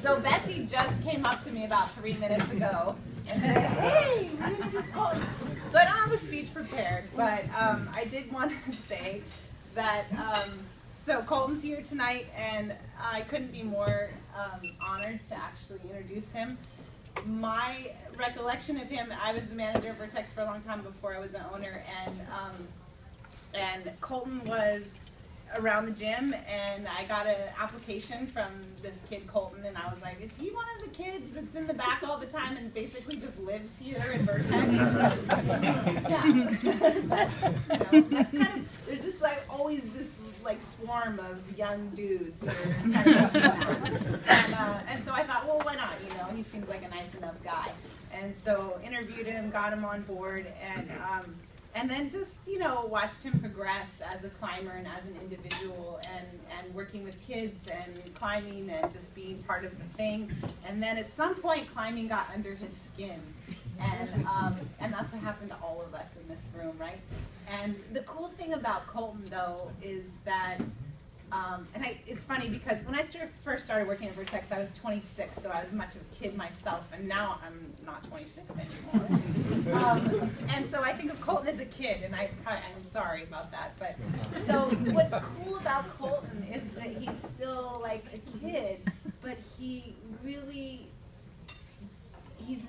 So Bessie just came up to me about 3 minutes ago and said, hey, we're going to do Colton. So I don't have a speech prepared, but I did want to say that, so Colton's here tonight, and I couldn't be more honored to actually introduce him. My recollection of him, I was the manager of Vertex for a long time before I was an owner, and Colton was around the gym, and I got an application from this kid Colton, and I was like, is he one of the kids that's in the back all the time and basically just lives here in Vertex? Yeah. That's kind of, there's just like always this like swarm of young dudes that are kind of and so I thought, well, why not? You know, he seems like a nice enough guy. And so interviewed him, got him on board, and then just, you know, watched him progress as a climber and as an individual, and working with kids and climbing and just being part of the thing. And then at some point, climbing got under his skin. And that's what happened to all of us in this room, right? And the cool thing about Colton, though, is that, it's funny because when I first started working at Vertex, I was 26, so I was much of a kid myself, and now I'm not 26 anymore. And so I think of Colton as a kid, and I'm sorry about that. But so what's cool about Colton is that he's still like a kid, but he's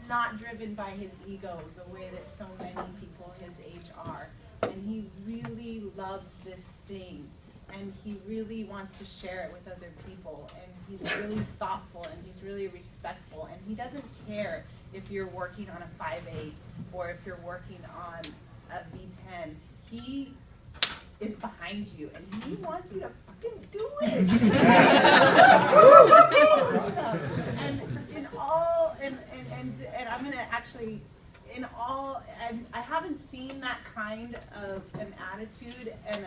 not driven by his ego the way that so many people his age are. And he really loves this thing, and he really wants to share it with other people, and he's really thoughtful, and he's really respectful, and he doesn't care if you're working on a 5.8 or if you're working on a V10. He is behind you, and he wants you to fucking do it. And I'm gonna actually, I haven't seen that kind of an attitude and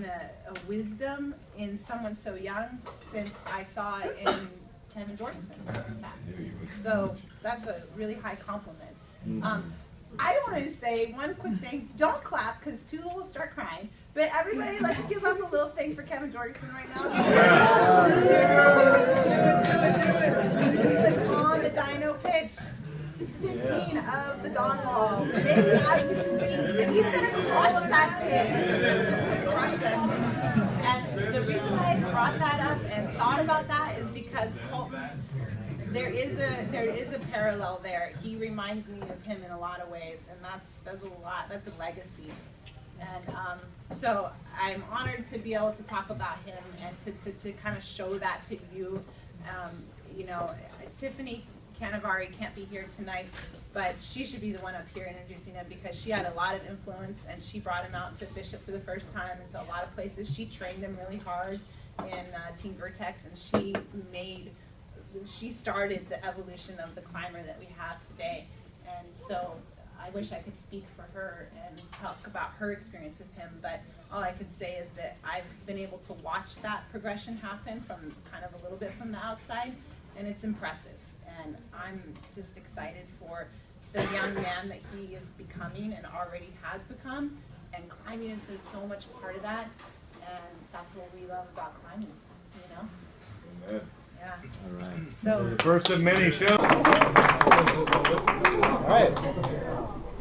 a wisdom in someone so young since I saw it in Kevin Jorgensen, in fact. So that's a really high compliment. I wanted to say one quick thing. Don't clap, because Tula will start crying. But everybody, let's give up a little thing for Kevin Jorgensen right now. On the dyno pitch. 15 of the Dawn Wall. Maybe as we speak, and he's going to crush that pit. Crush that pit. And the reason I brought that up and thought about that is because Colton, there is a parallel there. He reminds me of him in a lot of ways, and that's a legacy. And so I'm honored to be able to talk about him and to kind of show that to you. You know, Tiffany Canavari can't be here tonight, but she should be the one up here introducing him because she had a lot of influence, and she brought him out to Bishop for the first time and to a lot of places. She trained him really hard in Team Vertex, and she started the evolution of the climber that we have today. And so I wish I could speak for her and talk about her experience with him, but all I could say is that I've been able to watch that progression happen from kind of a little bit from the outside, and it's impressive. And I'm just excited for the young man that he is becoming and already has become, and climbing has been so much part of that, and that's what we love about climbing, you know? Amen. Yeah. All right. So The first of many shows. All right.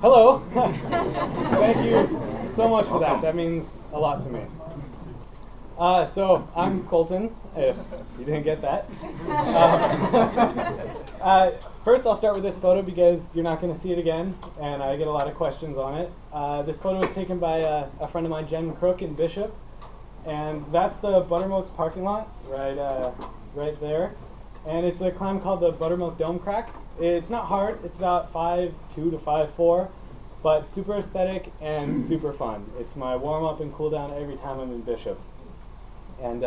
Hello. Thank you so much for that. That means a lot to me. So I'm Colton, if you didn't get that. First I'll start with this photo because you're not going to see it again, and I get a lot of questions on it. This photo was taken by a friend of mine, Jen Crook in Bishop, and that's the Buttermilk's parking lot right there. And it's a climb called the Buttermilk Dome Crack. It's not hard, it's about 5.2 to 5.4, but super aesthetic and super fun. It's my warm-up and cool down every time I'm in Bishop. And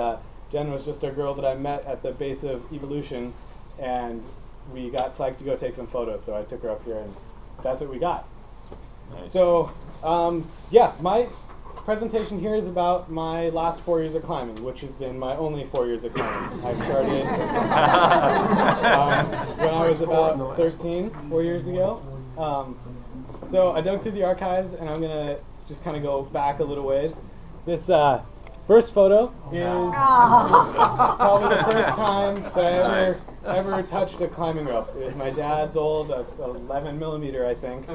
Jen was just a girl that I met at the base of Evolution, and we got psyched to go take some photos, so I took her up here, and that's what we got. Nice. So, yeah, my presentation here is about my last 4 years of climbing, which have been my only 4 years of climbing. I started when I was about 13, 4 years ago. So I dug through the archives, and I'm going to just kind of go back a little ways. This First photo is probably the first time that I ever touched a climbing rope. It was my dad's old 11 millimeter, I think,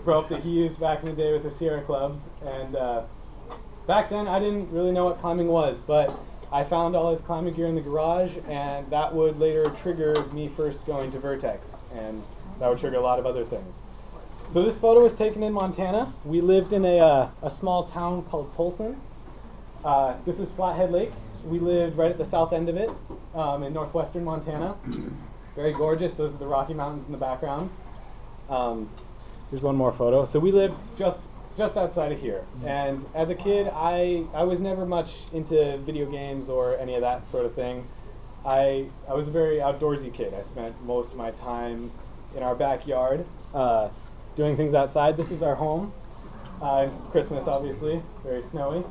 rope that he used back in the day with the Sierra clubs. And back then I didn't really know what climbing was, but I found all his climbing gear in the garage, and that would later trigger me first going to Vertex, and that would trigger a lot of other things. So this photo was taken in Montana. We lived in a small town called Polson. This is Flathead Lake. We lived right at the south end of it in northwestern Montana. Very gorgeous. Those are the Rocky Mountains in the background. Here's one more photo. So we lived just outside of here. And as a kid, I was never much into video games or any of that sort of thing. I was a very outdoorsy kid. I spent most of my time in our backyard doing things outside. This was our home. Christmas, obviously, very snowy.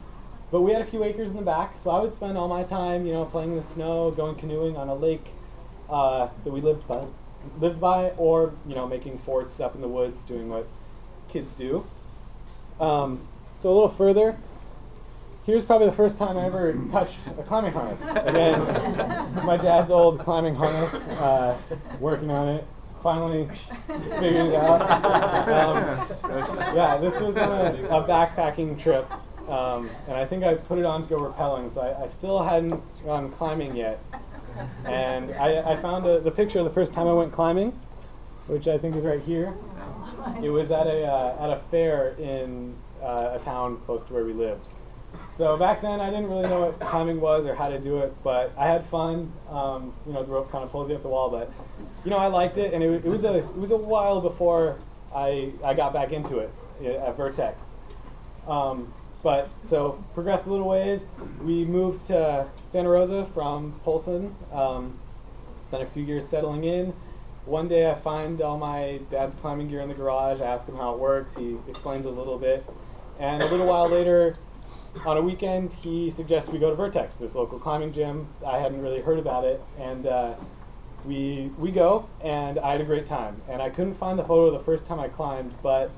But we had a few acres in the back, so I would spend all my time, playing in the snow, going canoeing on a lake that we lived by, or making forts up in the woods, doing what kids do. So a little further, here's probably the first time I ever touched a climbing harness. Again, my dad's old climbing harness, working on it. Finally figured it out. Yeah, this was on a backpacking trip, and I think I put it on to go rappelling, so I still hadn't gone climbing yet. And I found the picture of the first time I went climbing, which I think is right here. It was at a fair in a town close to where we lived. So back then I didn't really know what climbing was or how to do it, but I had fun. The rope kind of pulls you up the wall, but I liked it, and it was a while before I got back into it at Vertex. But so progressed a little ways. We moved to Santa Rosa from Polson. Spent a few years settling in. One day I find all my dad's climbing gear in the garage. I ask him how it works. He explains a little bit, and a little while later, on a weekend, he suggests we go to Vertex, this local climbing gym. I hadn't really heard about it, and we go, and I had a great time. And I couldn't find the photo the first time I climbed, but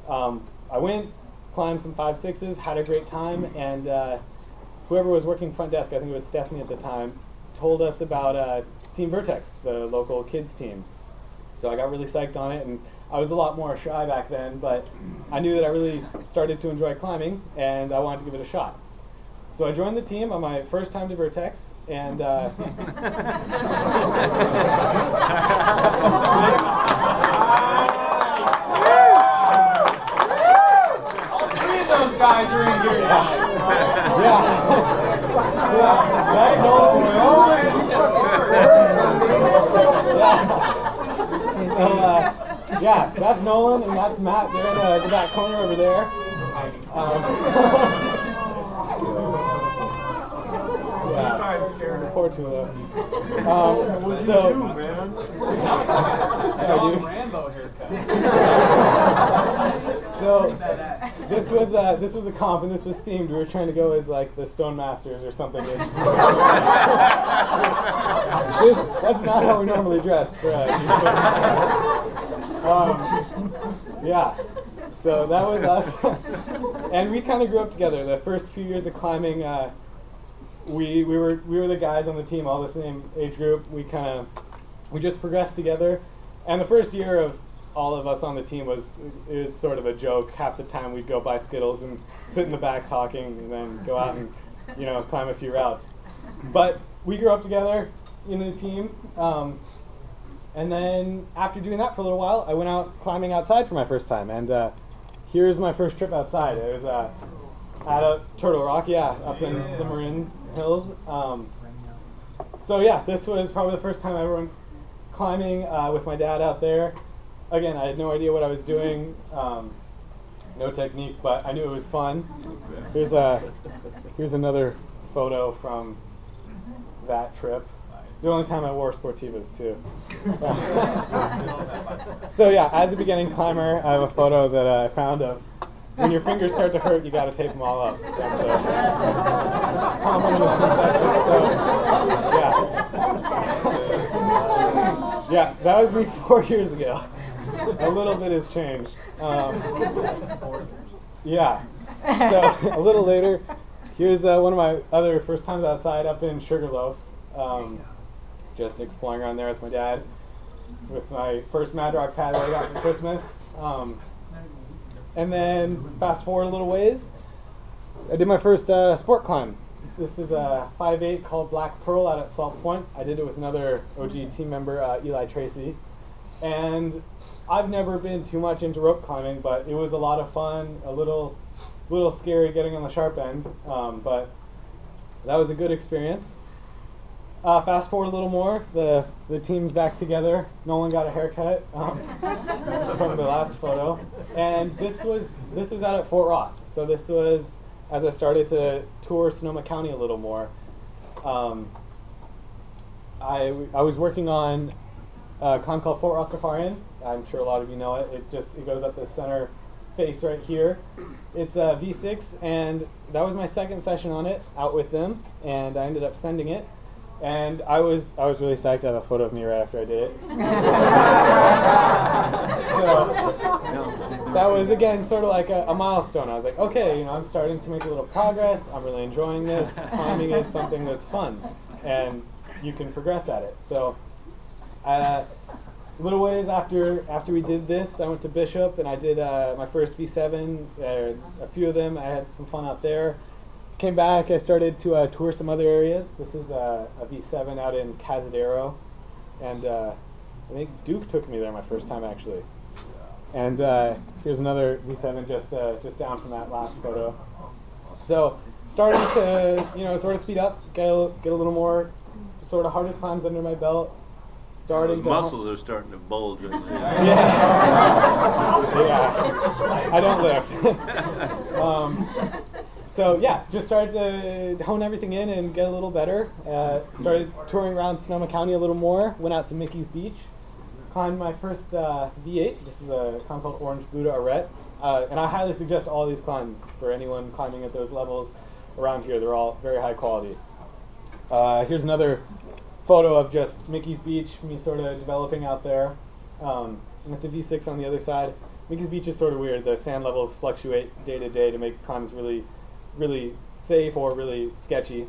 I went, climbed some 5.6s, had a great time, and whoever was working front desk, I think it was Stephanie at the time, told us about Team Vertex, the local kids team. So I got really psyched on it, and I was a lot more shy back then, but I knew that I really started to enjoy climbing, and I wanted to give it a shot. So I joined the team on my first time to Vertex, and all three of those guys are in here tonight. That's Nolan. That's Nolan, and that's Matt. They're in the back corner over there. Poor two of them. What do you do, man? John Rambo haircut. So this was a comp, and this was themed. We were trying to go as like the Stone Masters or something. That's not how we normally dress. So that was us, and we kind of grew up together. The first few years of climbing, we were the guys on the team, all the same age group. We just progressed together, and the first year of all of us on the team was sort of a joke. Half the time we'd go buy Skittles and sit in the back talking, and then go out and climb a few routes. But we grew up together in the team, and then after doing that for a little while, I went out climbing outside for my first time, and here's my first trip outside. It was at a Turtle Rock, up in the Marin Hills. So this was probably the first time I ever went climbing with my dad out there. Again, I had no idea what I was doing, no technique, but I knew it was fun. Here's another photo from that trip. The only time I wore Sportivas too. So as a beginning climber, I have a photo that I found of when your fingers start to hurt, you got to tape them all up. That's a common misconception. So that was me 4 years ago. A little bit has changed. So a little later, here's one of my other first times outside up in Sugarloaf. Just exploring around there with my dad, with my first Mad Rock pad that I got for Christmas. And then fast forward a little ways, I did my first sport climb. This is a 5'8" called Black Pearl out at Salt Point. I did it with another OG team member, Eli Tracy. And I've never been too much into rope climbing, but it was a lot of fun, a little scary getting on the sharp end, but that was a good experience. Fast forward a little more, the team's back together. Nolan got a haircut from the last photo, and this was out at Fort Ross. So this was as I started to tour Sonoma County a little more. I was working on a climb called Fort Rastafarian. I'm sure a lot of you know it. It goes up the center face right here. It's a V6, and that was my second session on it out with them, and I ended up sending it. And I was really psyched to have a photo of me right after I did it. So that was again sort of like a milestone. I was like, okay, I'm starting to make a little progress. I'm really enjoying this. Climbing is something that's fun, and you can progress at it. So a little ways after we did this, I went to Bishop and I did my first V7. A few of them. I had some fun out there. Came back, I started to tour some other areas. This is a V7 out in Cazadero, and I think Duke took me there my first time actually. And here's another V7 just down from that last photo. So starting to sort of speed up, get a little more sort of harder climbs under my belt. Those muscles are starting to bulge. I see. Yeah, I don't lift. So yeah, just started to hone everything in and get a little better. Started touring around Sonoma County a little more. Went out to Mickey's Beach. Climbed my first V8. This is a climb called Orange Buddha Arete. And I highly suggest all these climbs for anyone climbing at those levels around here. They're all very high quality. Here's another photo of just Mickey's Beach, me sort of developing out there. And it's a V6 on the other side. Mickey's Beach is sort of weird. The sand levels fluctuate day to day to make climbs really safe or really sketchy.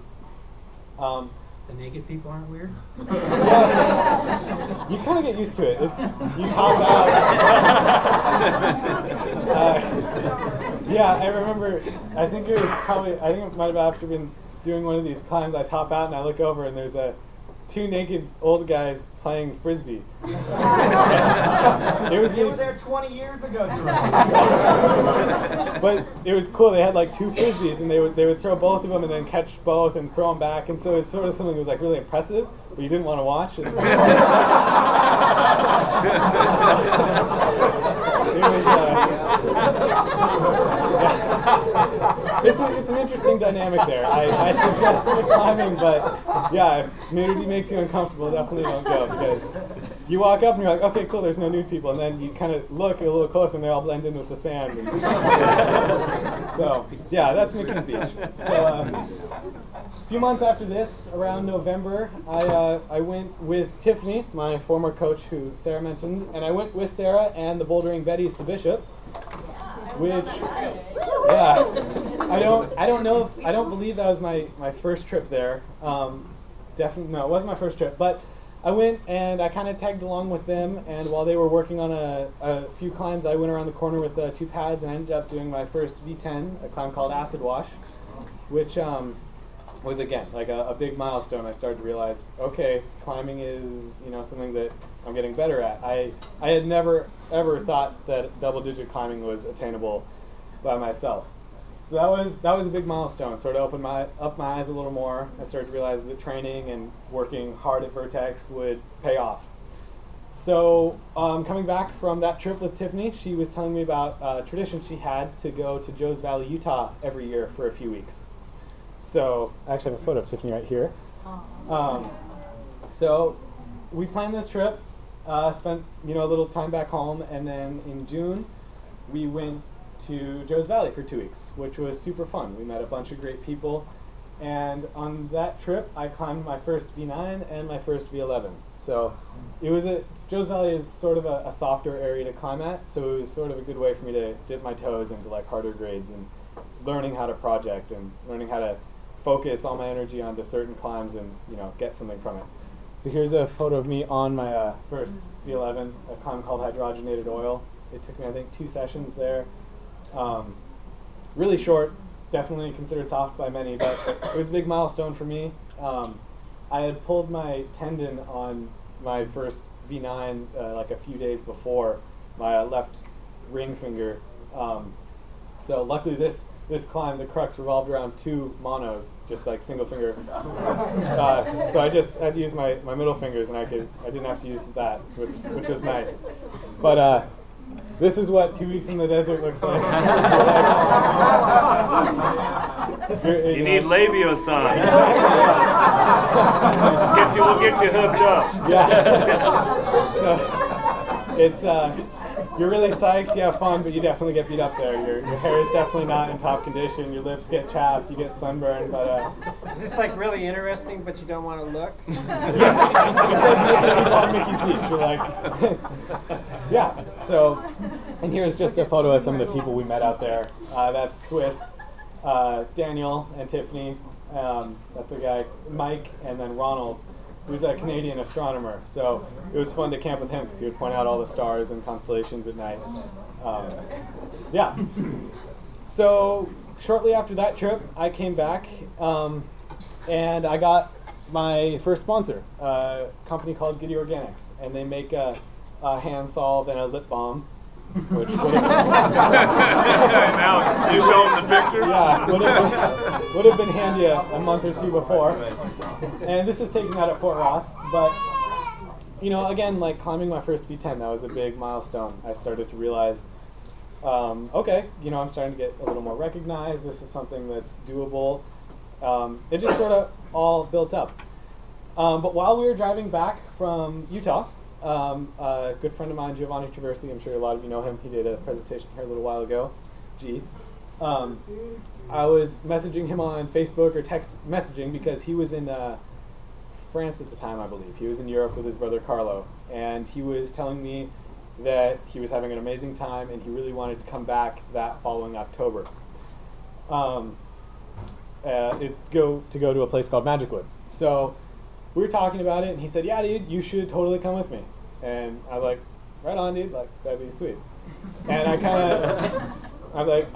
The naked people aren't weird? Yeah, you kind of get used to it. You top out. Yeah, I remember, I think it might have after been doing one of these climbs, I top out and I look over and there's two naked old guys playing frisbee. It was They were there 20 years ago. But it was cool. They had like two frisbees, and they would throw both of them and then catch both and throw them back. And so it was sort of something that was like really impressive, but you didn't want to watch. It was, it's an interesting dynamic there. I suggest the climbing, but yeah, if nudity makes you uncomfortable, definitely don't go, because you walk up and you're like, okay, cool, there's no nude people, and then you kind of look a little closer and they all blend in with the sand. So yeah, that's Mickey's Beach. So a few months after this, around November, I went with Tiffany, my former coach who Sarah mentioned, and I went with Sarah and the bouldering Betties to Bishop. Which, yeah, I don't believe that was my first trip there. Definitely, no, it wasn't my first trip, but I went and I kind of tagged along with them, and while they were working on a few climbs, I went around the corner with two pads and I ended up doing my first V10, a climb called Acid Wash, which was again like a big milestone. I started to realize, okay, climbing is something that I'm getting better at. I had never ever thought that double-digit climbing was attainable by myself. So that was a big milestone. Sort of opened up my eyes a little more. I started to realize that training and working hard at Vertex would pay off. So coming back from that trip with Tiffany, she was telling me about a tradition she had to go to Joe's Valley, Utah every year for a few weeks. So I actually have a photo of Tiffany right here. So we planned this trip, spent a little time back home, and then in June we went to Joe's Valley for 2 weeks, which was super fun. We met a bunch of great people, and on that trip I climbed my first V9 and my first V11. So it was Joe's Valley is sort of a softer area to climb at, so it was sort of a good way for me to dip my toes into like harder grades and learning how to project and learning how to focus all my energy onto certain climbs and get something from it. So here's a photo of me on my first V11, a climb called hydrogenated oil. It took me, I think, 2 sessions there. Really short, definitely considered soft by many, but it was a big milestone for me. I had pulled my tendon on my first V9 like a few days before, my left ring finger. So luckily this climb, the crux revolved around 2 monos, just like single finger. So I just had to use my middle fingers, and I didn't have to use that, which was nice. But this is what 2 weeks in the desert looks like. You need labio signs. We'll get you hooked up. Yeah. So it's you're really psyched, you have fun, but you definitely get beat up there. Your hair is definitely not in top condition. Your lips get chapped, you get sunburned. But is this like really interesting, but you don't want to look? It's like Mickey's Beach. You're like, yeah. So, and here's just a photo of some of the people we met out there. That's Swiss, Daniel and Tiffany. That's a guy, Mike, and then Ronald, who's a Canadian astronomer. So it was fun to camp with him because he would point out all the stars and constellations at night. Yeah. So shortly after that trip, I came back and I got my first sponsor, a company called Giddy Organics, and they make a hand salve and a lip balm. Which now, you show them the picture? Yeah, would have been handy a month or 2 before. And this is taken out at Fort Ross. But, again, like climbing my first V10, that was a big milestone. I started to realize, okay, I'm starting to get a little more recognized. This is something that's doable. It just sort of all built up. But while we were driving back from Utah, a good friend of mine, Giovanni Traversi, I'm sure a lot of you know him. He did a presentation here a little while ago. I was messaging him on Facebook or text messaging because he was in France at the time, I believe. He was in Europe with his brother Carlo, and he was telling me that he was having an amazing time and he really wanted to come back that following October. Go to a place called Magicwood. So we were talking about it, and he said, "Yeah, dude, you should totally come with me." And I was like, "Right on, dude. Like, that'd be sweet." And I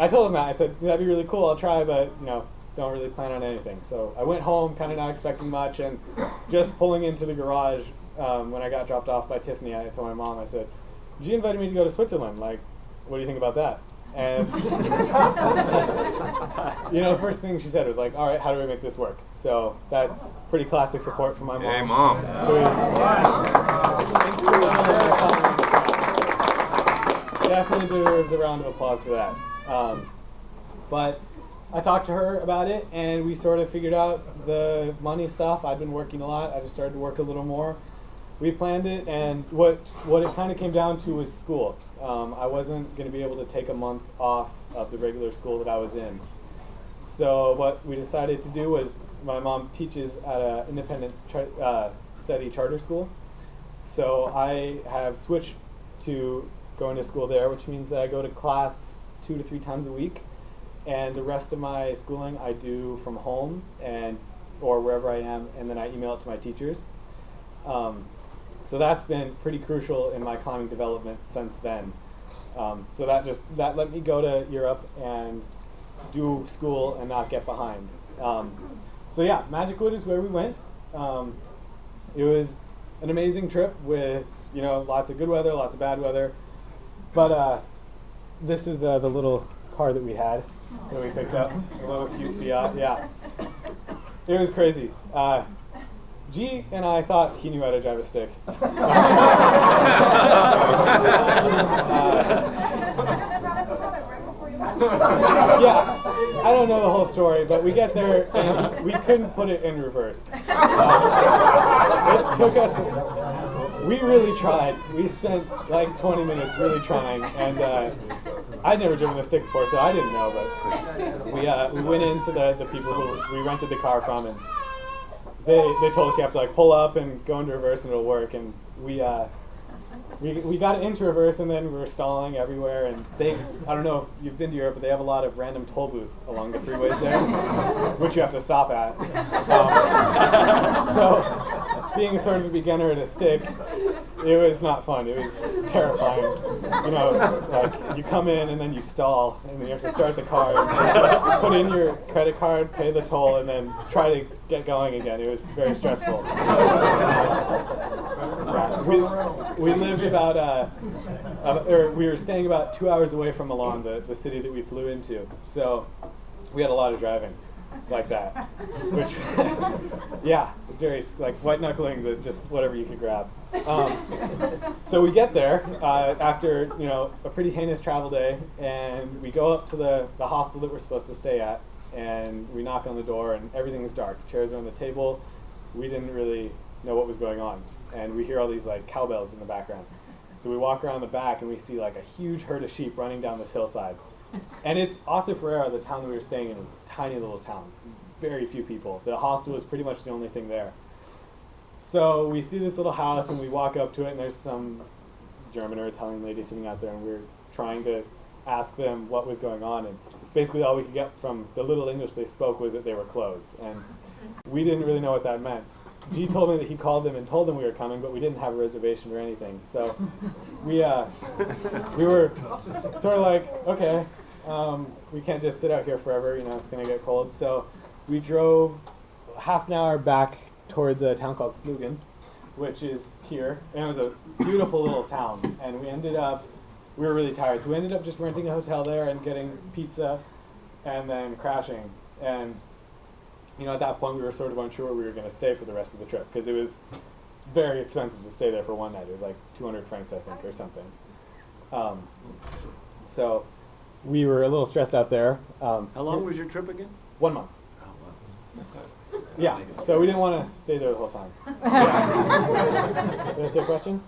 told him that. I said, "That'd be really cool. I'll try, but don't really plan on anything." So I went home, kind of not expecting much, and just pulling into the garage when I got dropped off by Tiffany, I told my mom, I said, "She invited me to go to Switzerland. Like, what do you think about that?" And the first thing she said was like, "All right, how do we make this work?" So that's pretty classic support from my mom. Hey, Mom. Definitely deserves a round of applause for that. But I talked to her about it, and we sort of figured out the money stuff. I'd been working a lot. I just started to work a little more. We planned it, and what it kind of came down to was school. I wasn't going to be able to take a month off of the regular school that I was in. So what we decided to do was, my mom teaches at an independent study charter school. So I have switched to going to school there, which means that I go to class 2 to 3 times a week. And the rest of my schooling I do from home or wherever I am, and then I email it to my teachers. So that's been pretty crucial in my climbing development since then. So that let me go to Europe and do school and not get behind. So yeah, Magicwood is where we went. It was an amazing trip with lots of good weather, lots of bad weather. But this is the little car that we had that we picked up, a little cute Fiat. Yeah, it was crazy. G and I thought he knew how to drive a stick. Yeah, I don't know the whole story, but we get there and we couldn't put it in reverse. It took us, we really tried. We spent like 20 minutes really trying, and I'd never driven a stick before, so I didn't know, but we went into the people who we rented the car from, and they told us you have to like pull up and go into reverse and it'll work, and we we got into reverse, and then we were stalling everywhere. And I don't know if you've been to Europe, but they have a lot of random toll booths along the freeways there, which you have to stop at. So, being sort of a beginner at a stick, it was not fun. It was terrifying. You know, like you come in and then you stall, and then you have to start the car, put in your credit card, pay the toll, and then try to get going again. It was very stressful. We lived about, or we were staying about 2 hours away from Milan, the city that we flew into. So we had a lot of driving like that, which, yeah, very like white knuckling, just whatever you could grab. So we get there after a pretty heinous travel day, and we go up to the hostel that we're supposed to stay at, and we knock on the door, and everything is dark. Chairs are on the table. We didn't really know what was going on, and we hear all these like cowbells in the background. So we walk around the back, and we see like a huge herd of sheep running down this hillside. And it's Ossa Ferreira, the town that we were staying in, was a tiny little town. Very few people. The hostel was pretty much the only thing there. So we see this little house, and we walk up to it, and there's some German or Italian lady sitting out there, and we're trying to ask them what was going on. And basically all we could get from the little English they spoke was that they were closed. And we didn't really know what that meant. G told me that he called them and told them we were coming, but we didn't have a reservation or anything. So we were sort of like, okay, we can't just sit out here forever, it's going to get cold. So we drove half an hour back towards a town called Splugen, which is here. And it was a beautiful little town. And we were really tired. So we ended up just renting a hotel there and getting pizza and then crashing. And at that point, we were sort of unsure where we were going to stay for the rest of the trip, because it was very expensive to stay there for one night. It was like 200 francs, I think, or something. So we were a little stressed out there. How long was your trip again? 1 month. Oh, wow. Okay. Yeah, so we didn't want to stay there the whole time. Did I say a question?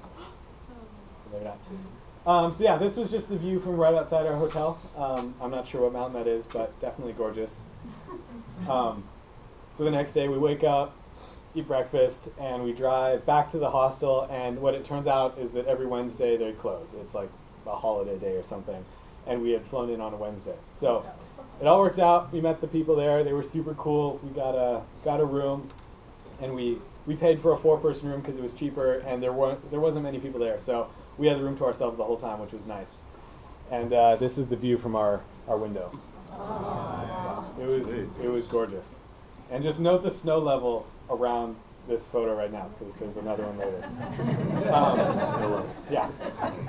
Maybe not. So yeah, this was just the view from right outside our hotel. I'm not sure what mountain that is, but definitely gorgeous. So the next day we wake up, eat breakfast, and we drive back to the hostel, and what it turns out is that every Wednesday they close. It's like a holiday day or something, and we had flown in on a Wednesday. So it all worked out. We met the people there. They were super cool. We got a room, and we paid for a 4-person room because it was cheaper, and there wasn't many people there. So we had the room to ourselves the whole time, which was nice. And this is the view from our window. It was gorgeous. And just note the snow level around this photo right now, because there's another one later. Yeah.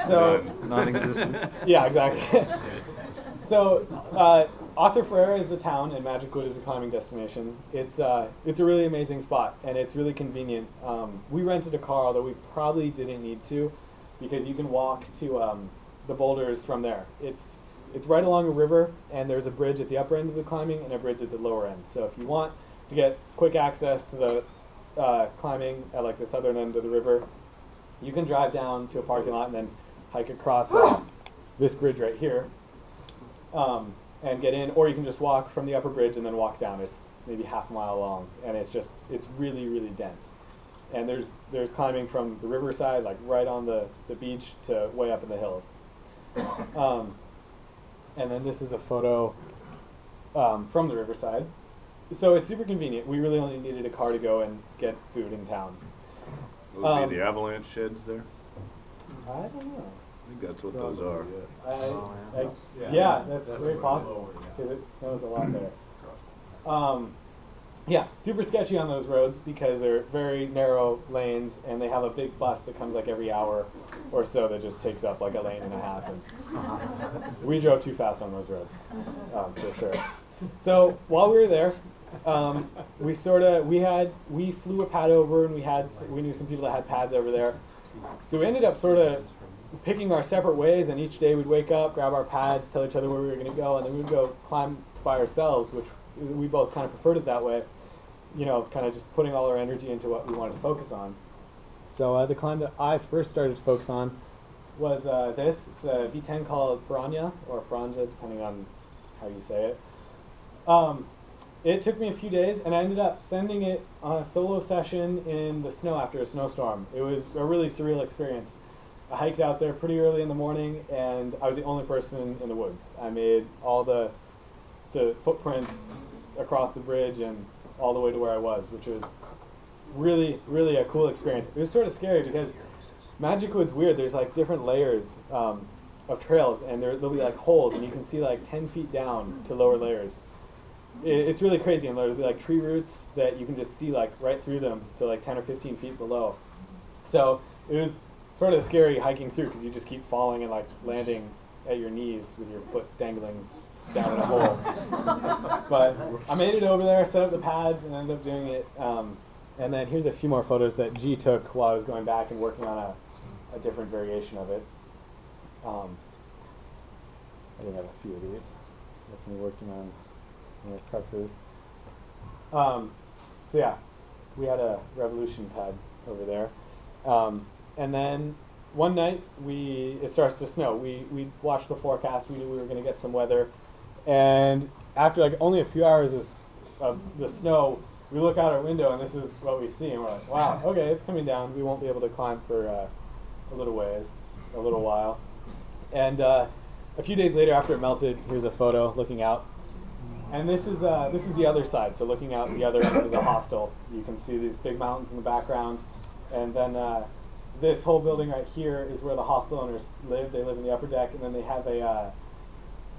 So non-existent. Yeah, exactly. So Ossa Ferreira is the town, and Magic Wood is a climbing destination. It's a really amazing spot, and it's really convenient. We rented a car, although we probably didn't need to, because you can walk to the boulders from there. It's right along a river, and there's a bridge at the upper end of the climbing and a bridge at the lower end. So if you want to get quick access to the climbing at like the southern end of the river, you can drive down to a parking lot and then hike across this bridge right here and get in, or you can just walk from the upper bridge and then walk down. It's maybe half a mile long, and it's really, really dense. And there's climbing from the riverside, like right on the beach, to way up in the hills. And then this is a photo from the riverside. So it's super convenient. We really only needed a car to go and get food in town. Would be the avalanche sheds there? I don't know. I think that's what those are. Yeah, that's very possible, because it snows a lot there. Yeah, super sketchy on those roads because they're very narrow lanes, and they have a big bus that comes like every hour or so that just takes up like a lane and a half. And we drove too fast on those roads, for sure. So while we were there, we flew a pad over, and we knew some people that had pads over there. So we ended up sort of picking our separate ways, and each day we'd wake up, grab our pads, tell each other where we were going to go, and then we'd go climb by ourselves, which we both kind of preferred it that way. Kind of just putting all our energy into what we wanted to focus on. So the climb that I first started to focus on was this. It's a V10 called Franja, or Franja, depending on how you say it. It took me a few days, and I ended up sending it on a solo session in the snow after a snowstorm. It was a really surreal experience. I hiked out there pretty early in the morning, and I was the only person in the woods. I made all the footprints across the bridge and all the way to where I was, which was really, really a cool experience. It was sort of scary because Magic Wood's weird. There's like different layers of trails, and there'll be like holes, and you can see like 10 feet down to lower layers. It's really crazy, and there'll be like tree roots that you can just see like right through them to like 10 or 15 feet below. So it was sort of scary hiking through because you just keep falling and like landing at your knees with your foot dangling down in a hole. But I made it over there, set up the pads, and ended up doing it. And then here's a few more photos that G took while I was going back and working on a different variation of it. I do have a few of these. That's me working on cruxes. So yeah, we had a revolution pad over there. And then one night it starts to snow. We watched the forecast. We knew we were going to get some weather. And after like only a few hours of the snow, we look out our window and this is what we see. And we're like, wow, okay, it's coming down. We won't be able to climb for a little while. And a few days later, after it melted, here's a photo looking out. And this is the other side. So looking out the other end of the hostel, you can see these big mountains in the background. And then this whole building right here is where the hostel owners live. They live in the upper deck, and then they have a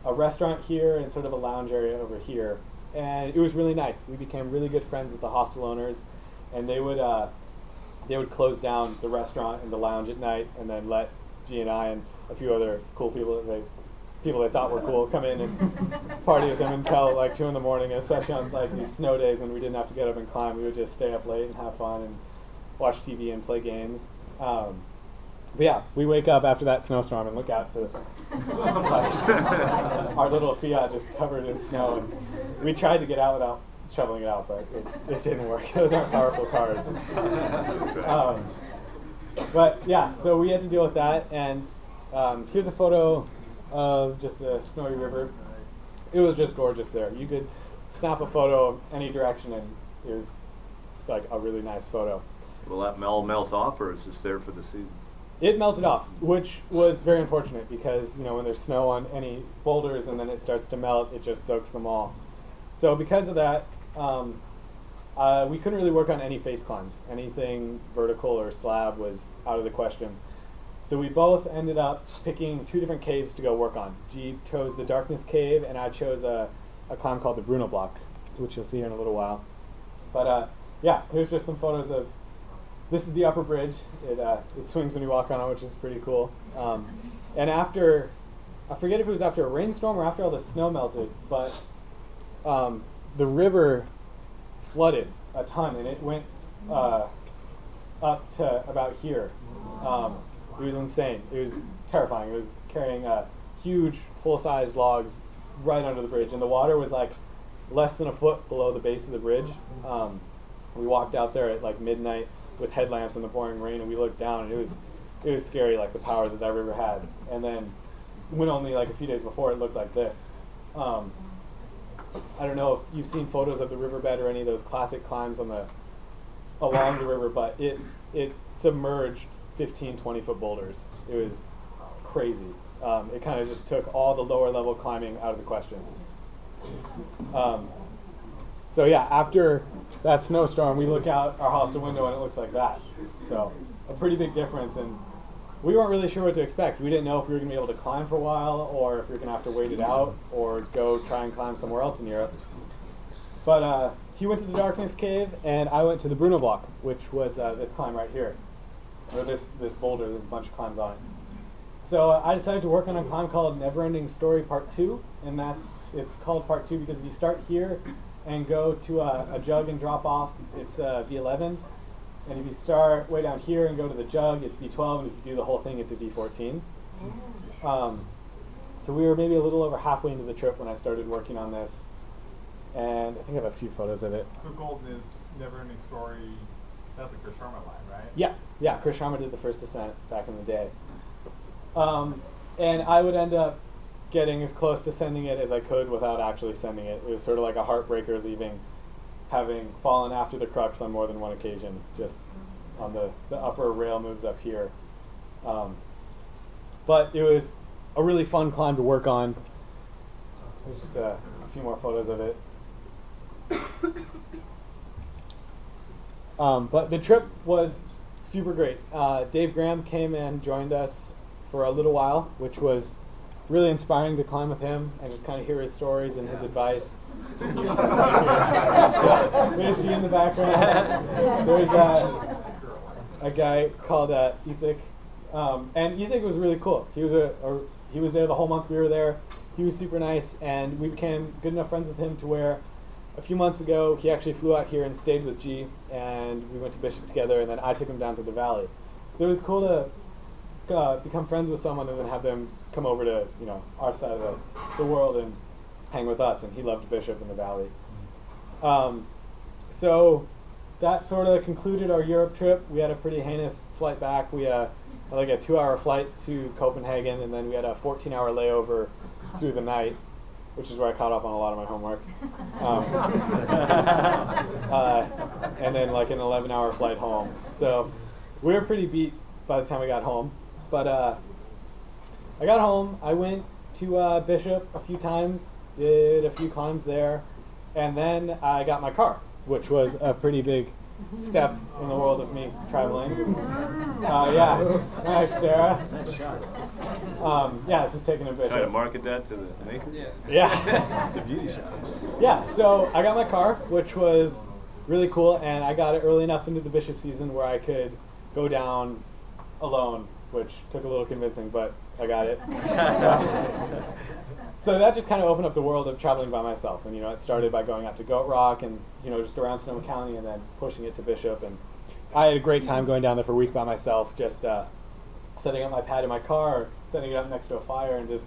restaurant here and sort of a lounge area over here. And it was really nice. We became really good friends with the hostel owners, and they would close down the restaurant and the lounge at night, and then let G and I and a few other cool people they thought were cool come in and party with them until like 2 in the morning. And especially on like these snow days when we didn't have to get up and climb, we would just stay up late and have fun and watch TV and play games. But yeah, we wake up after that snowstorm and look out to our little Fiat just covered in snow. And we tried to get out without shoveling it out, but it didn't work. Those aren't powerful cars. But yeah, so we had to deal with that. And here's a photo of just the snowy river. It was just gorgeous there. You could snap a photo any direction and it was like a really nice photo. Will that melt off, or is this there for the season? It melted off, which was very unfortunate because, you know, when there's snow on any boulders and then it starts to melt, it just soaks them all. So because of that, we couldn't really work on any face climbs. Anything vertical or slab was out of the question. So we both ended up picking 2 different caves to go work on. G chose the Darkness Cave, and I chose a climb called the Bruno Block, which you'll see here in a little while. But yeah, here's just some photos of. This is the upper bridge. It swings when you walk on it, which is pretty cool. And after, I forget if it was after a rainstorm or after all the snow melted, but the river flooded a ton, and it went up to about here. It was insane. It was terrifying. It was carrying huge full-size logs right under the bridge, and the water was like less than a foot below the base of the bridge. We walked out there at like midnight with headlamps in the pouring rain, and we looked down, and it was scary, like the power that river had. And then when only like a few days before, it looked like this. I don't know if you've seen photos of the riverbed or any of those classic climbs along the river, but it submerged 15, 20-foot boulders. It was crazy. It kind of just took all the lower level climbing out of the question. So yeah, after that snowstorm, we look out our hostel window and it looks like that. So a pretty big difference, and we weren't really sure what to expect. We didn't know if we were going to be able to climb for a while or if we were going to have to wait it out or go try and climb somewhere else in Europe. But he went to the Darkness Cave and I went to the Bruno Block, which was this climb right here. Or this boulder, there's a bunch of climbs on it. So I decided to work on a climb called Neverending Story Part 2, and it's called Part 2 because if you start here and go to a jug and drop off, it's V11, and if you start way down here and go to the jug, it's V12, and if you do the whole thing, it's a V14. So we were maybe a little over halfway into the trip when I started working on this, and I think I have a few photos of it. So Colton is Neverending Story, that's a Chris Sharma line, right? Yeah, Chris Sharma did the first ascent back in the day. And I would end up getting as close to sending it as I could without actually sending it. It was sort of like a heartbreaker having fallen after the crux on more than one occasion, just on the upper rail moves up here. But it was a really fun climb to work on. There's just a few more photos of it. But the trip was super great. Dave Graham came and joined us for a little while, which was really inspiring to climb with him and just kind of hear his stories and his advice. There's G in the background. There's a guy called Isaac. And Isaac was really cool. He was he was there the whole month we were there. He was super nice, and we became good enough friends with him to where a few months ago he actually flew out here and stayed with G, and we went to Bishop together, and then I took him down to the valley. So it was cool to become friends with someone and then have them come over to our side of the world and hang with us, and he loved Bishop in the valley. So that sort of concluded our Europe trip. We had a pretty heinous flight back. We had like a 2-hour flight to Copenhagen, and then we had a 14-hour layover through the night, which is where I caught up on a lot of my homework. And then like an 11-hour flight home. So we were pretty beat by the time we got home. But I got home, I went to Bishop a few times, did a few climbs there, and then I got my car, which was a pretty big step in the world of me traveling. Yeah, thanks, Sarah. Nice shot. Yeah, this is taking a bit. Try to market that to the maker? Yeah. It's a beauty shot. Yeah, so I got my car, which was really cool, and I got it early enough into the Bishop season where I could go down alone, which took a little convincing, but I got it. So that just kind of opened up the world of traveling by myself, and it started by going out to Goat Rock and just around Sonoma County, and then pushing it to Bishop. And I had a great time going down there for a week by myself, just setting up my pad in my car, setting it up next to a fire, and just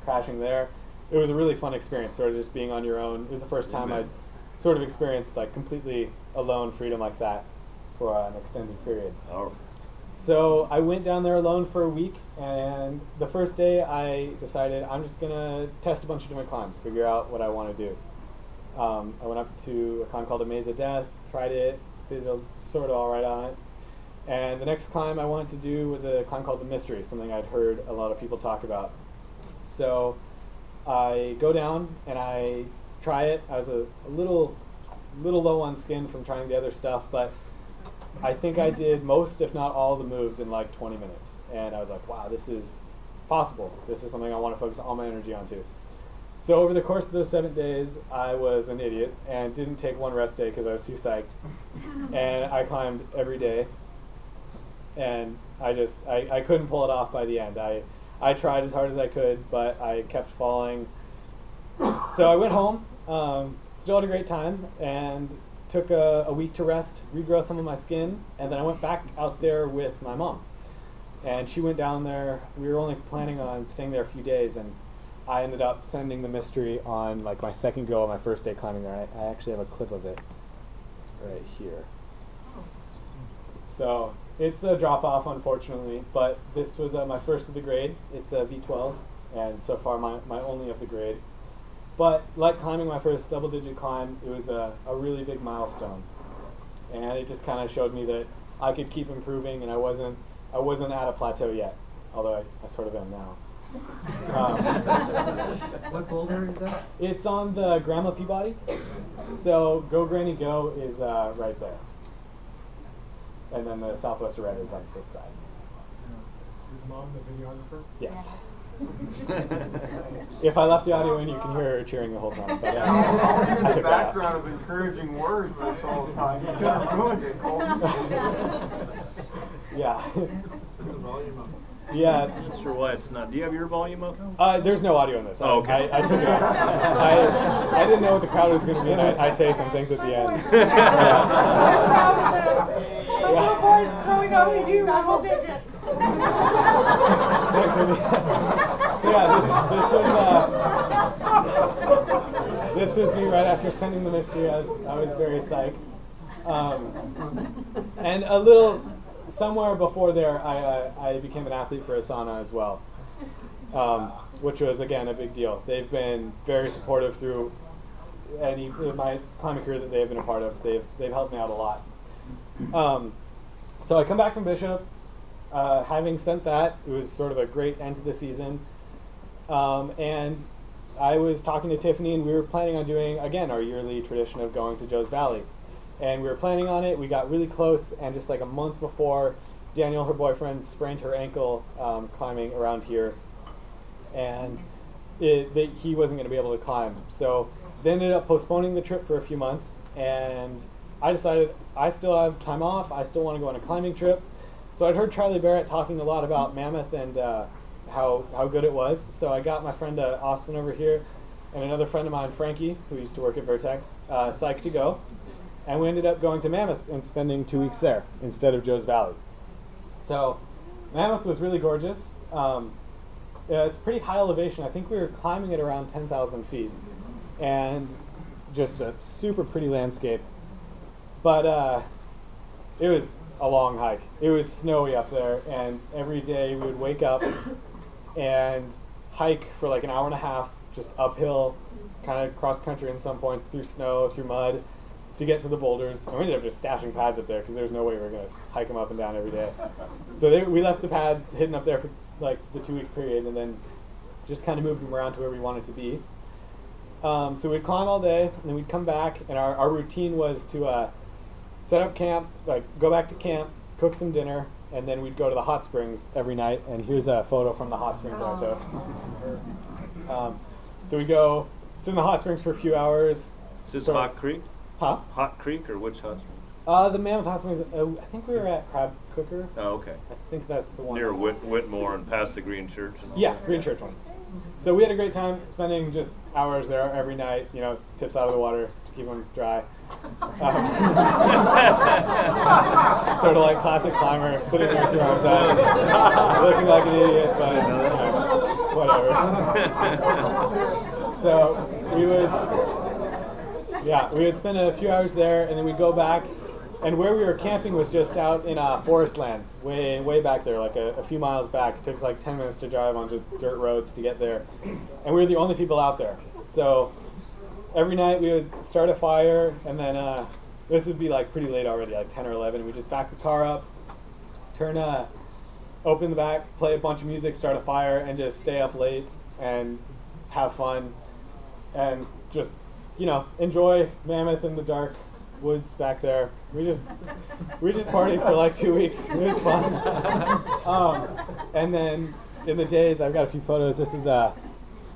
crashing there. It was a really fun experience, sort of just being on your own. It was the first time I'd sort of experienced like completely alone freedom like that for an extended period. Oh. So I went down there alone for a week, and the first day I decided I'm just going to test a bunch of different climbs, figure out what I want to do. I went up to a climb called the Maze of Death, tried it, did sort of all right on it. And the next climb I wanted to do was a climb called the Mystery, something I'd heard a lot of people talk about. So I go down and I try it. I was a little low on skin from trying the other stuff, but I think I did most, if not all, the moves in like 20 minutes. And I was like, wow, this is possible. This is something I want to focus all my energy onto. So over the course of those 7 days, I was an idiot and didn't take one rest day because I was too psyched. And I climbed every day. And I couldn't pull it off by the end. I tried as hard as I could, but I kept falling. So I went home, still had a great time, and took a week to rest, regrow some of my skin, and then I went back out there with my mom. And she went down there. We were only planning on staying there a few days, and I ended up sending the Mystery on like my second go of my first day climbing there. I actually have a clip of it right here. So it's a drop off, unfortunately, but this was my first of the grade. It's a V12, and so far my only of the grade. But like climbing my first double-digit climb, it was a really big milestone, and it just kind of showed me that I could keep improving, and I wasn't at a plateau yet, although I sort of am now. What boulder is that? It's on the Grandma Peabody, so Go Granny Go is right there, and then the Southwest Red is on this side. Is Mom the videographer? Yes. If I left the audio in, you can hear her cheering the whole time. But, I In the took that out. background of encouraging words this whole time. You could have ruined it, Colton. Yeah. Turn the volume up. Yeah. Not sure why it's not. Do you have your volume up? There's no audio in this. Oh, okay. I took it out. I didn't know what the crowd was going to be, and I say some things at the end. My little boy's growing up to do double digits. Thanks, Amy. So yeah, this was me right after sending the Mystery. I was very psyched. And a little somewhere before there, I became an athlete for Asana as well, which was again a big deal. They've been very supportive through my climbing career that they've been a part of. They've helped me out a lot. So I come back from Bishop. having sent that, it was sort of a great end to the season. And I was talking to Tiffany, and we were planning on doing, again, our yearly tradition of going to Joe's Valley. And we were planning on it. We got really close, and just like a month before, Danielle, her boyfriend, sprained her ankle climbing around here. And he wasn't going to be able to climb. So they ended up postponing the trip for a few months, and I decided I still have time off. I still want to go on a climbing trip. So I'd heard Charlie Barrett talking a lot about Mammoth and how good it was. So I got my friend Austin over here and another friend of mine, Frankie, who used to work at Vertex, psyched to go. And we ended up going to Mammoth and spending 2 weeks there instead of Joe's Valley. So Mammoth was really gorgeous. It's pretty high elevation. I think we were climbing at around 10,000 feet. And just a super pretty landscape. But it was a long hike. It was snowy up there, and every day we would wake up and hike for like an hour and a half, just uphill, kind of cross country in some points, through snow, through mud, to get to the boulders. And we ended up just stashing pads up there because there was no way we were going to hike them up and down every day. So we left the pads hidden up there for like the 2-week period, and then just kind of moved them around to where we wanted to be. So we'd climb all day, and then we'd come back, and our routine was to set up camp, like go back to camp, cook some dinner, and then we'd go to the hot springs every night. And here's a photo from the hot springs I took. So we go sit in the hot springs for a few hours. Is this Hot Creek? Huh? Hot Creek or which hot spring? The Mammoth Hot Springs, I think we were at Crab Cooker. Oh, okay. I think that's the one. Near Whitmore and past the Green Church? And all Yeah, that. Green Church ones. So we had a great time spending just hours there every night, tips out of the water to keep them dry. Sort of like classic climber, sitting there with your arms out, looking like an idiot, but whatever. So we would spend a few hours there, and then we'd go back. And where we were camping was just out in forest land, way back there, like a few miles back. It took us like 10 minutes to drive on just dirt roads to get there. And we were the only people out there. So every night we would start a fire, and then this would be like pretty late already, like 10 or 11. We'd just back the car up, open the back, play a bunch of music, start a fire, and just stay up late and have fun. And just, enjoy Mammoth in the dark woods back there. We just partied for like 2 weeks. It was fun. And then in the days, I've got a few photos. This is a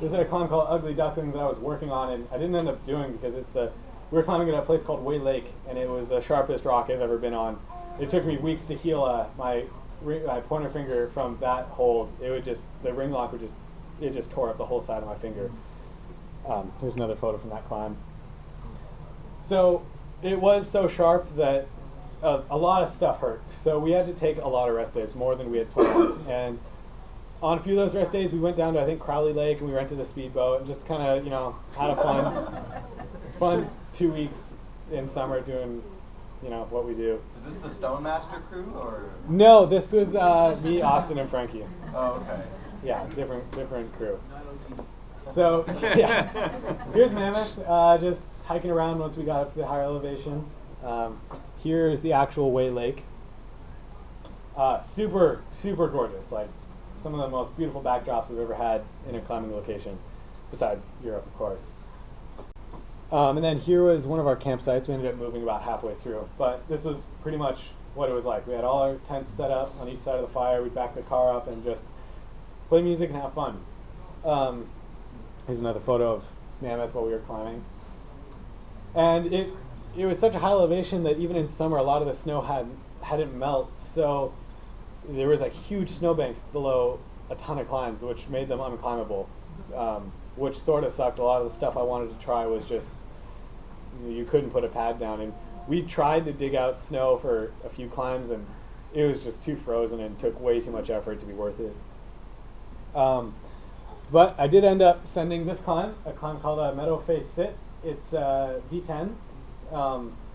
climb called Ugly Duckling that I was working on, and I didn't end up doing because we were climbing at a place called Way Lake, and it was the sharpest rock I've ever been on. It took me weeks to heal my pointer finger from that hold. The ring lock just tore up the whole side of my finger. Here's another photo from that climb. So it was so sharp that a lot of stuff hurt. So we had to take a lot of rest days, more than we had planned. And on a few of those rest days, we went down to, I think, Crowley Lake, and we rented a speedboat and just kind of, had a fun 2 weeks in summer doing, what we do. Is this the Stone Master crew, or? No, this was me, Austin, and Frankie. Oh, okay. Yeah, different crew. So, yeah, here's Mammoth, just hiking around once we got up to the higher elevation. Here's the actual Way Lake. Super gorgeous, like some of the most beautiful backdrops I've ever had in a climbing location, besides Europe, of course. And then here was one of our campsites. We ended up moving about halfway through, but this was pretty much what it was like. We had all our tents set up on each side of the fire. We'd back the car up and just play music and have fun. Here's another photo of Mammoth while we were climbing. And it was such a high elevation that even in summer, a lot of the snow hadn't melted. So there was like huge snowbanks below a ton of climbs, which made them unclimbable, which sort of sucked. A lot of the stuff I wanted to try was just, you couldn't put a pad down. And we tried to dig out snow for a few climbs, and it was just too frozen and took way too much effort to be worth it. But I did end up sending this climb, a climb called Meadow Face Sit. It's V10,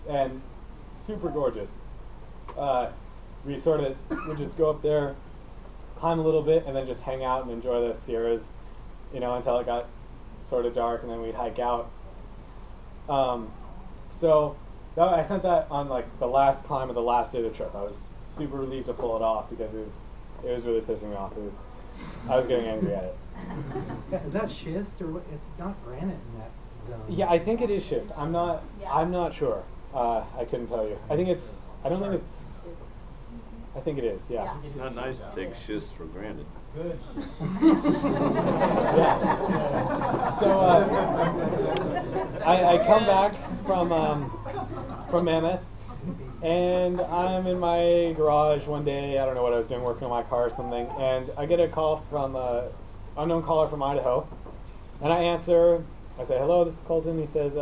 and super gorgeous. We just go up there, climb a little bit, and then just hang out and enjoy the Sierras, until it got sort of dark, and then we'd hike out. So I sent that on like the last climb of the last day of the trip. I was super relieved to pull it off because it was It was really pissing me off. I was getting angry at it. Is that schist or what? It's not granite in that zone. Yeah, I think it is schist. I'm not sure. I couldn't tell you. I think it's. I don't think it's. I think it is. Yeah. It's not nice to take schist for granted. Good. Yeah. So I come back from Mammoth, and I'm in my garage one day. I don't know what I was doing, working on my car or something, and I get a call from an unknown caller from Idaho, and I answer. I say, "Hello, this is Colton." He says,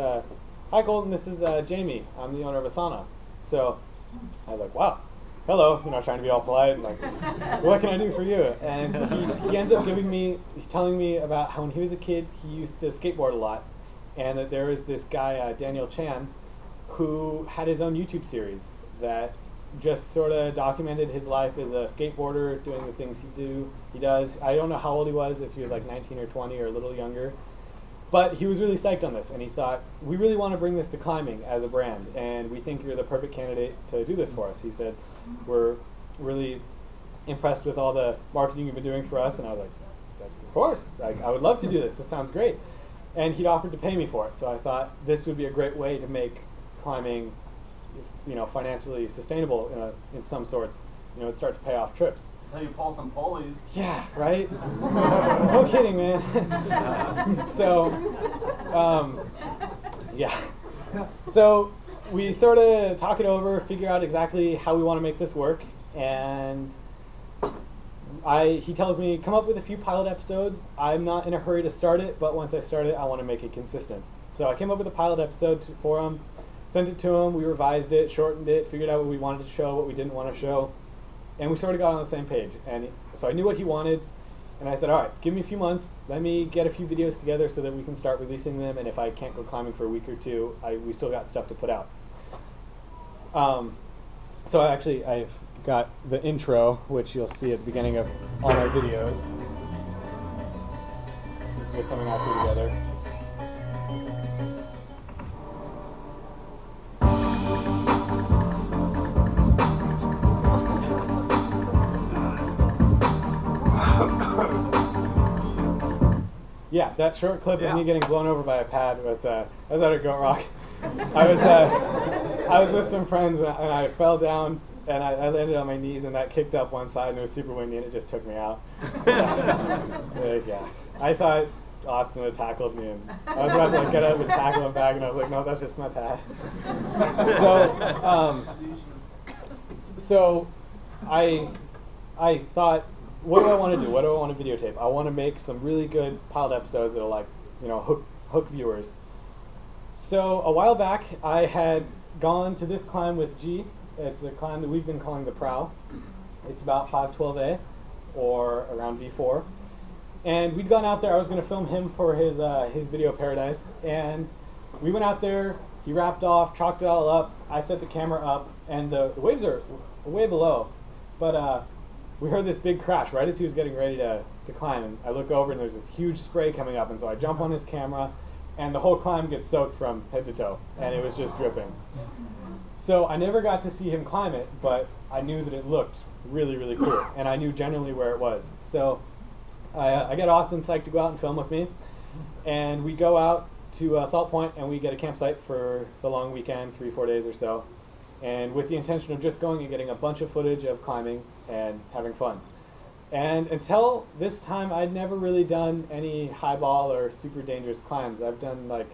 "Hi, Colton. This is Jamie. I'm the owner of Asana." So I was like, "Wow." Hello, trying to be all polite and like, what can I do for you? And he ends up telling me about how when he was a kid, he used to skateboard a lot, and that there was this guy, Daniel Chan, who had his own YouTube series that just sort of documented his life as a skateboarder, doing the things he does. I don't know how old he was, if he was like 19 or 20 or a little younger, but he was really psyched on this, and he thought, we really want to bring this to climbing as a brand, and we think you're the perfect candidate to do this for us. He said, we're really impressed with all the marketing you've been doing for us. And I was like, of course, I would love to do this. This sounds great. And he'd offered to pay me for it. So I thought this would be a great way to make climbing, financially sustainable in some sorts. It'd start to pay off trips. Until you pull some pulleys. Yeah, right? No kidding, man. So, yeah. So we sort of talk it over, figure out exactly how we want to make this work, and he tells me, come up with a few pilot episodes. I'm not in a hurry to start it, but once I start it, I want to make it consistent. So I came up with a pilot episode for him, sent it to him, we revised it, shortened it, figured out what we wanted to show, what we didn't want to show, and we sort of got on the same page. And so I knew what he wanted, and I said, all right, give me a few months, let me get a few videos together so that we can start releasing them, and if I can't go climbing for a week or two, we still got stuff to put out. So I've got the intro, which you'll see at the beginning of all our videos. This is just something I threw together. Yeah, that short clip of me getting blown over by a pad was I was at a Goat Rock. I was with some friends and I fell down and I landed on my knees and that kicked up one side and it was super windy and it just took me out. Yeah, I thought Austin had tackled me and I was about to get up and tackle him back and I was like, no, that's just my pad. So I thought, what do I want to do? What do I want to videotape? I want to make some really good pilot episodes that'll hook viewers. So a while back, I had gone to this climb with G. It's a climb that we've been calling the Prow. It's about 512A, or around V4. And we'd gone out there. I was going to film him for his video Paradise. And we went out there. He wrapped off, chalked it all up. I set the camera up, and the waves are way below. But we heard this big crash right as he was getting ready to climb. And I look over, and there's this huge spray coming up. And so I jump on his camera. And the whole climb gets soaked from head to toe, and it was just dripping. So I never got to see him climb it, but I knew that it looked really, really cool, and I knew generally where it was. So I got Austin psyched to go out and film with me, and we go out to Salt Point, and we get a campsite for the long weekend, 3-4 days or so, and with the intention of just going and getting a bunch of footage of climbing and having fun. And until this time, I'd never really done any highball or super dangerous climbs. I've done like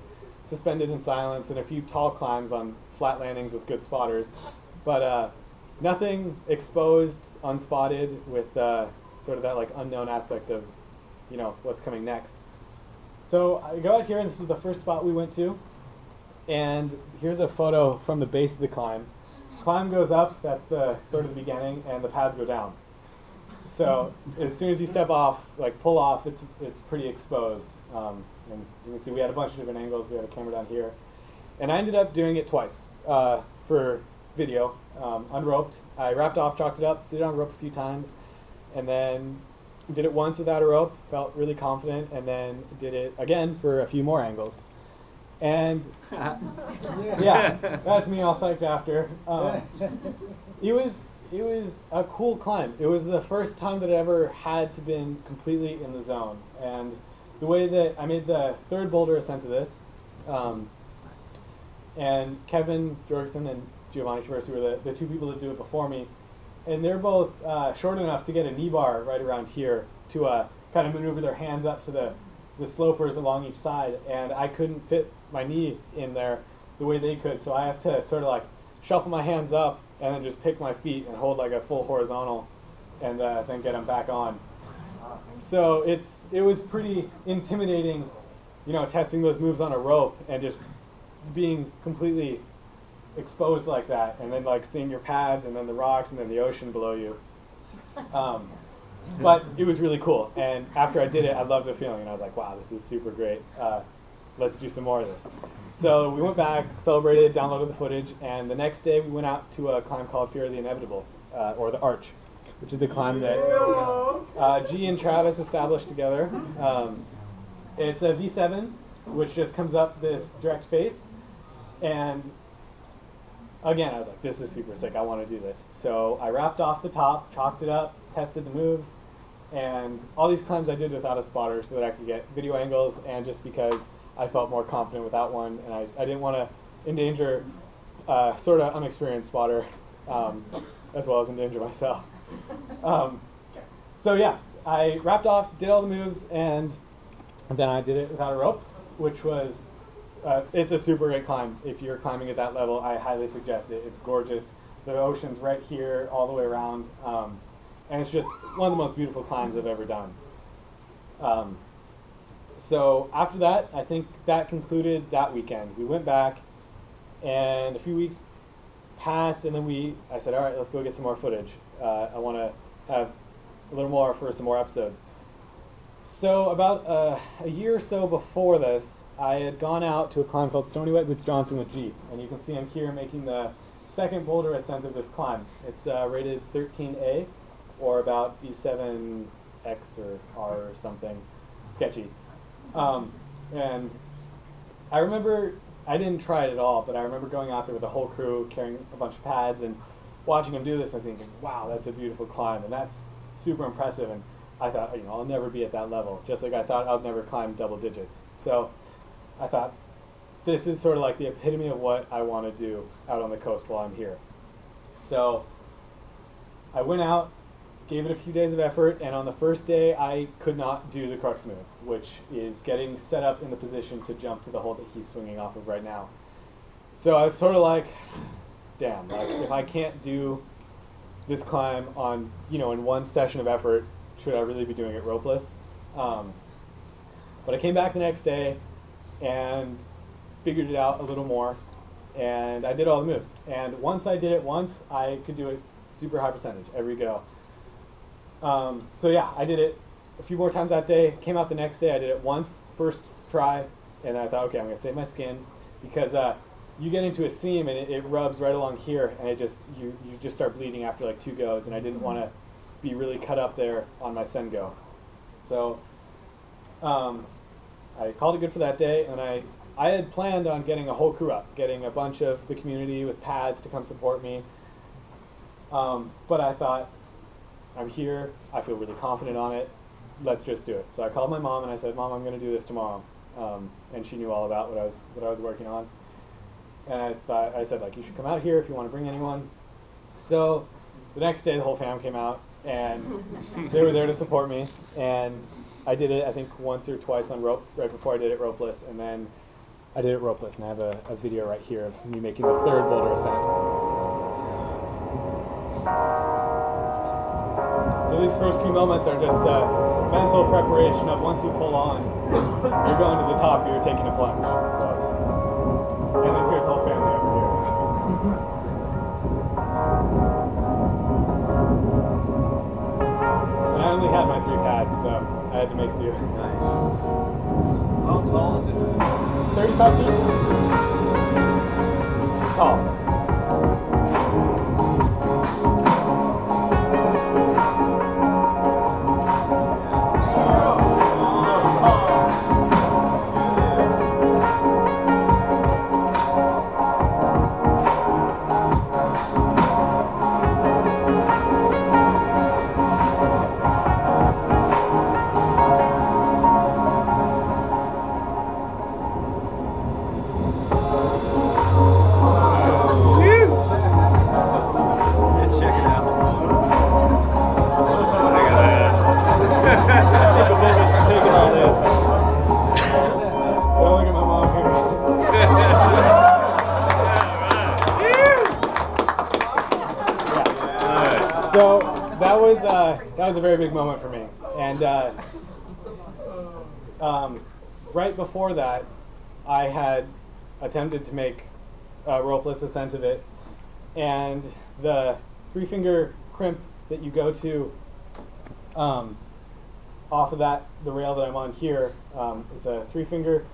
suspended in silence and a few tall climbs on flat landings with good spotters, but nothing exposed, unspotted, with sort of that like unknown aspect of, what's coming next. So I go out here, and this is the first spot we went to, and here's a photo from the base of the climb. Climb goes up, that's the sort of the beginning, and the pads go down. So as soon as you step off, pull off, it's pretty exposed. And you can see we had a bunch of different angles. We had a camera down here. And I ended up doing it twice for video, unroped. I wrapped off, chalked it up, did it on rope a few times, and then did it once without a rope, felt really confident, and then did it again for a few more angles. And yeah, that's me all psyched after. it was a cool climb. It was the first time that I ever had to been completely in the zone. And the way that I made the third boulder ascent to this, and Kevin Jorgensen and Giovanni Traversi were the two people that do it before me. And they're both short enough to get a knee bar right around here to kind of maneuver their hands up to the slopers along each side. And I couldn't fit my knee in there the way they could, so I have to sort of like shuffle my hands up and then just pick my feet and hold like a full horizontal and then get them back on. So it was pretty intimidating, you know, testing those moves on a rope and just being completely exposed like that, and then like seeing your pads and then the rocks and then the ocean below you. But it was really cool, and after I did it, I loved the feeling, and I was like, wow, this is super great. Let's do some more of this. So we went back, celebrated, downloaded the footage, and the next day we went out to a climb called Fear of the Inevitable, or the Arch, which is a climb that G and Travis established together. It's a V7, which just comes up this direct face, and again, I was like, this is super sick, I want to do this. So I wrapped off the top, chalked it up, tested the moves, and all these climbs I did without a spotter so that I could get video angles, and just because I felt more confident without one, and I didn't want to endanger sort of unexperienced spotter, as well as endanger myself. So yeah, I wrapped off, did all the moves, and then I did it without a rope, which was, it's a super great climb. If you're climbing at that level, I highly suggest it. It's gorgeous. The ocean's right here all the way around, and it's just one of the most beautiful climbs I've ever done. So after that, I think that concluded that weekend. We went back, and a few weeks passed, and then I said, all right, let's go get some more footage. I want to have a little more for some more episodes. So about a year or so before this, I had gone out to a climb called Stony White Boots Johnson with G, and you can see I'm here making the second boulder ascent of this climb. It's rated 13A, or about B7X or R or something sketchy. And I remember, I didn't try it at all, but I remember going out there with the whole crew, carrying a bunch of pads, and watching them do this and thinking, wow, that's a beautiful climb, and that's super impressive. And I thought, you know, I'll never be at that level, just like I thought I'd never climb double digits. So I thought, this is sort of like the epitome of what I want to do out on the coast while I'm here. So I went out, gave it a few days of effort, and on the first day I could not do the crux move, which is getting set up in the position to jump to the hole that he's swinging off of right now. So I was sort of like, damn, like if I can't do this climb on, you know, in one session of effort, should I really be doing it ropeless? But I came back the next day and figured it out a little more, and I did all the moves. And once I did it once, I could do it super high percentage every go. So yeah, I did it a few more times that day. Came out the next day, I did it once, first try, and I thought, okay, I'm gonna save my skin, because you get into a seam and it rubs right along here, and you just start bleeding after like 2 goes, and I didn't want to be really cut up there on my send go. So I called it good for that day, and I had planned on getting a whole crew up, getting a bunch of the community with pads to come support me. But I thought, I'm here, I feel really confident on it, let's just do it. So I called my mom and I said, Mom, I'm going to do this tomorrow. And she knew all about what I was working on. And I said, like, you should come out here if you want to bring anyone. So the next day the whole fam came out, and they were there to support me. And I did it, I think, once or twice on rope, right before I did it ropeless, and then I did it ropeless, and I have a video right here of me making the third boulder ascent. So these first few moments are just the mental preparation of once you pull on, you're going to the top, you're taking a plunge. So, and then here's the whole family over here. And I only had my 3 pads, so I had to make do. Nice. How tall is it? 35 feet. Tall. So that was a very big moment for me, and right before that, I had attempted to make a ropeless ascent of it, and the 3-finger crimp that you go to off of the rail that I'm on here, it's a 3-finger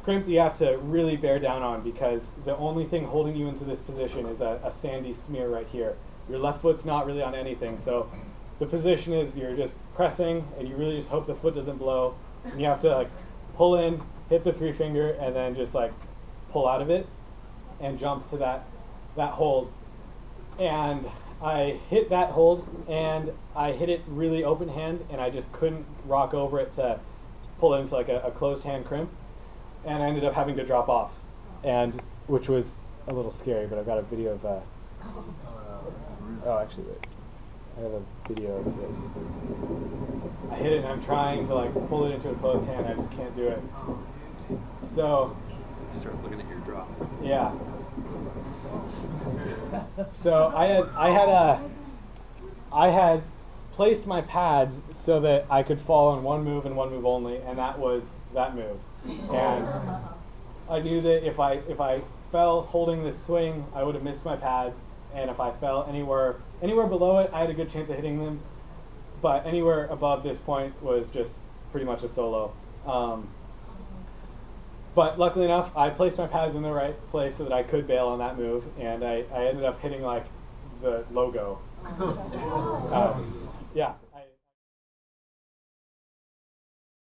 crimp that you have to really bear down on, because the only thing holding you into this position is a sandy smear right here. Your left foot's not really on anything, so the position is you're just pressing and you really just hope the foot doesn't blow, and you have to like pull in, hit the 3-finger, and then just like pull out of it and jump to that hold. And I hit that hold, and I hit it really open hand, and I just couldn't rock over it to pull it into like a closed hand crimp, and I ended up having to drop off, and which was a little scary. But I've got a video of oh, actually, wait. I have a video of this. I hit it and I'm trying to like pull it into a closed hand. I just can't do it. So Start looking at your drop. yeah. So I had placed my pads so that I could fall on one move and one move only, and that was that move. And I knew that if I fell holding this swing, I would have missed my pads, and if I fell anywhere below it, I had a good chance of hitting them. But anywhere above this point was just pretty much a solo. But luckily enough, I placed my pads in the right place so that I could bail on that move, and I ended up hitting like the logo. Yeah.